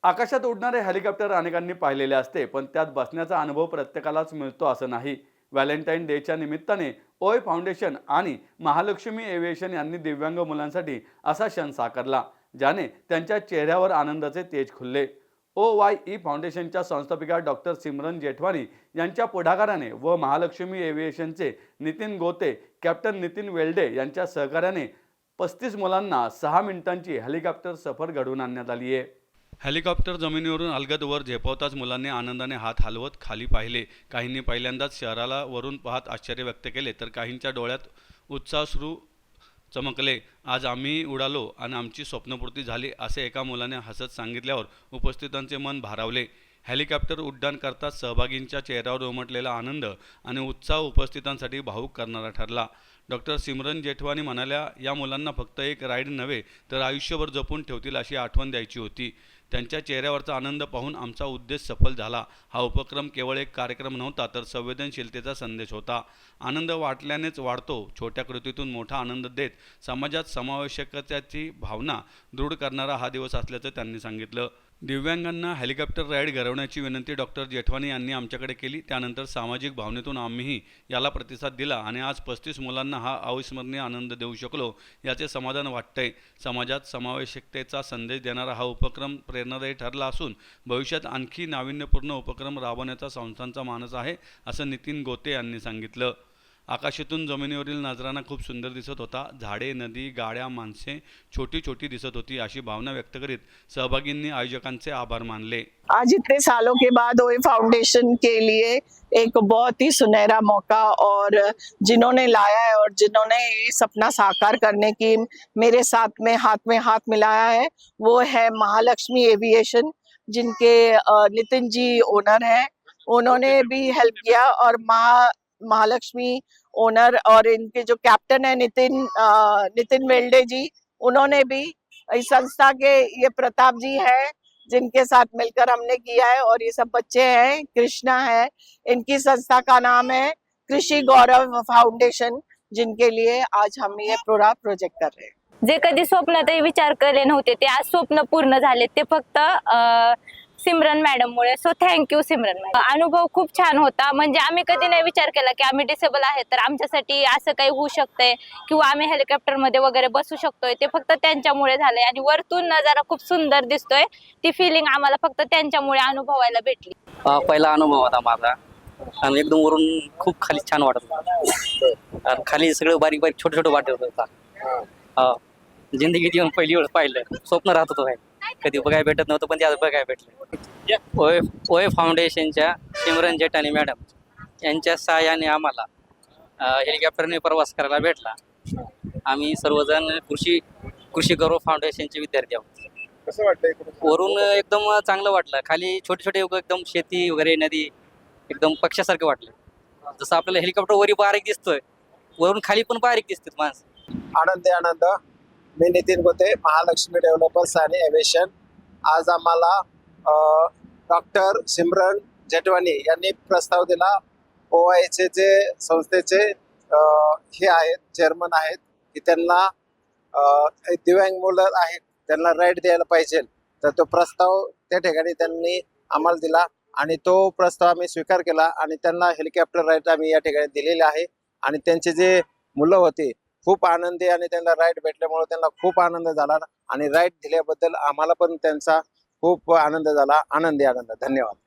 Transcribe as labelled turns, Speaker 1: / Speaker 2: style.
Speaker 1: आकाशात उडणारे हेलिकॉप्टर अनेकांनी पाहिलेले असते, पण त्यात बसण्याचा अनुभव प्रत्येकालाच मिळतो असं नाही. व्हॅलेंटाईन डेच्या निमित्ताने ओय फाउंडेशन आणि महालक्ष्मी एव्हिएशन यांनी दिव्यांग मुलांसाठी असा क्षण साकारला, ज्याने त्यांच्या चेहऱ्यावर आनंदाचे तेज खुलले. OYE फाउंडेशनच्या संस्थापिका डॉक्टर सिमरन जेठवानी यांच्या पुढाकाराने व महालक्ष्मी एव्हिएशनचे नितीन गोते, कॅप्टन नितीन वेल्डे यांच्या सहकार्याने 35 मुलांना 6 मिनिटांची हेलिकॉप्टर सफर घडवून आणण्यात आली आहे. हेलिकॉप्टर जमिनीवरून अलगद वर झेपावताच मुलांनी आनंदाने हात हलवत खाली पाहिले. काहींनी पहिल्यांदाच शहराला वरून पाहत आश्चर्य व्यक्त केले, तर काहींच्या डोळ्यात उत्साहाश्रू चमकले. आज आम्ही उडालो आणि आमची स्वप्नपूर्ती झाली, असे एका मुलाने हसत सांगितल्यावर उपस्थितांचे मन भारावले. हेलिकॉप्टर उड्डाण करताच सहभागींच्या चेहऱ्यावर उमटलेला आनंद आणि उत्साह उपस्थितांसाठी भावुक करणारा ठरला. डॉक्टर सिमरन जेठवानी म्हणाल्या, या मुलांना फक्त एक राईड नव्हे तर आयुष्यभर जपून ठेवतील अशी आठवण द्यायची होती. त्यांच्या चेहऱ्यावरचा आनंद पाहून आमचा उद्देश सफल झाला. हा उपक्रम केवळ एक कार्यक्रम नव्हता, तर संवेदनशीलतेचा संदेश होता. आनंद वाटल्यानेच वाढतो. छोट्या कृतीतून मोठा आनंद देत समाजात समावेशकतेची भावना दृढ करणारा हा दिवस असल्याचं त्यांनी सांगितलं. दिव्यांगांना हेलिकॉप्टर राईड घडवण्याची विनंती डॉक्टर जेठवानी यांनी आमच्याकडे केली. त्यानंतर सामाजिक भावनेतून आम्हीही याला प्रतिसाद दिला आणि आज 35 मुलांना हा अविस्मरणीय आनंद देऊ शकलो, याचे समाधान वाटतंय. समाजात समावेशकतेचा संदेश देणारा हा उपक्रम प्रेरणादायी ठरला असून भविष्यात आणखी नाविन्यपूर्ण उपक्रम राबवण्याचा संस्थांचा मानस आहे, असं नितीन गोते यांनी सांगितलं. आकाशातून जमिनीवरील नजराणा खूप सुंदर दिसत होता. झाडे, नदी, गाड्या, माणसे छोटी छोटी दिसत होती, अशी भावना व्यक्त करीत सहभागींनी आयोजकांचे आभार मानले.
Speaker 2: आज इतने सालों के बाद ओए फाउंडेशन के लिए एक बहुत ही सुनहरा मौका, और जिन्होंने लाया है और जिन्होंने ये सपना साकार करने की मेरे साथ में हाथ मिलाया है, वो है महालक्ष्मी एविएशन, जिनके नितिन जी ओनर हैं। उन्होंने भी हेल्प किया, और महालक्ष्मी ओनर और इनके जो कैप्टन है नितिन वेल्डे जी, उन्होंने भी इस संस्था के, ये प्रताप जी है जिनके साथ मिलकर हमने किया है, और ये सब बच्चे हैं, कृष्णा है, इनकी संस्था का नाम है कृषि गौरव फाउंडेशन, जिनके लिए आज हम ये पूरा प्रोजेक्ट कर रहे हैं.
Speaker 3: जे कधी स्वप्नातही विचार केले नव्हते ते आज स्वप्न पूर्ण झाले, ते फक्त सिमरन मॅडममुळे. So thank you Simran madam. अनुभव खूप छान होता. म्हणजे आम्ही कधी नाही विचार केला की आम्ही डिसेबल आहे तर आमच्यासाठी असं काही होऊ शकतंय किंवा आम्ही हेलिकॉप्टर मध्ये वगैरे बसू शकतोय. ते फक्त त्यांच्यामुळे झालंय आणि वरतून नजारा खूप सुंदर दिसतोय. ती फिलिंग आम्हाला फक्त त्यांच्यामुळे अनुभवायला भेटली.
Speaker 4: पहिला अनुभव होता माझा आणि एकदम वरून खूप खाली छान वाटत होतं. आणि खाली सगळं बारीक बारीक छोटे छोटे वाटत होता. जिंदगीत येऊन पहिली वेळ पाहिलं. स्वप्न राहत होतं, कधी बघायला भेटत नव्हतं, पण ते आज बघायला भेटलं. ओय फाउंडेशनच्या सिमरन जेठानी मॅडम यांच्या सहाय्याने आम्हाला हेलिकॉप्टरने प्रवास करायला भेटला. आम्ही सर्वजण कृषी गौरव फाउंडेशनचे विद्यार्थी आहोत.
Speaker 5: कसं वाटतंय?
Speaker 4: वरून एकदम चांगलं वाटलं. खाली छोटे छोटे एकदम शेती वगैरे, नदी, एकदम पक्षासारखं वाटलं. जसं आपल्याला हेलिकॉप्टर वरी बारीक दिसतोय, वरून खाली पण बारीक दिसतात माणसं.
Speaker 5: आनंद. मी नितीन गोते, महालक्ष्मी डेव्हलपर्स आणि एव्हिएशन. आज आम्हाला डॉक्टर सिमरन जेठवानी यांनी प्रस्ताव दिला. OYचे जे संस्थेचे हे आहेत, चेअरमन आहेत, की त्यांना दिव्यांग मुलं आहेत त्यांना राईड द्यायला पाहिजे. तर तो प्रस्ताव त्या ठिकाणी त्यांनी आम्हाला दिला आणि तो प्रस्ताव आम्ही स्वीकार केला आणि त्यांना हेलिकॉप्टर राईड आम्ही या ठिकाणी दिलेले आहे. आणि त्यांचे जे मुलं होते खूप आनंदी, आणि त्यांना राईड भेटल्यामुळे त्यांना खूप आनंद झाला, आणि राईड दिल्याबद्दल आम्हाला पण त्यांचा खूप आनंद झाला. आनंद. धन्यवाद.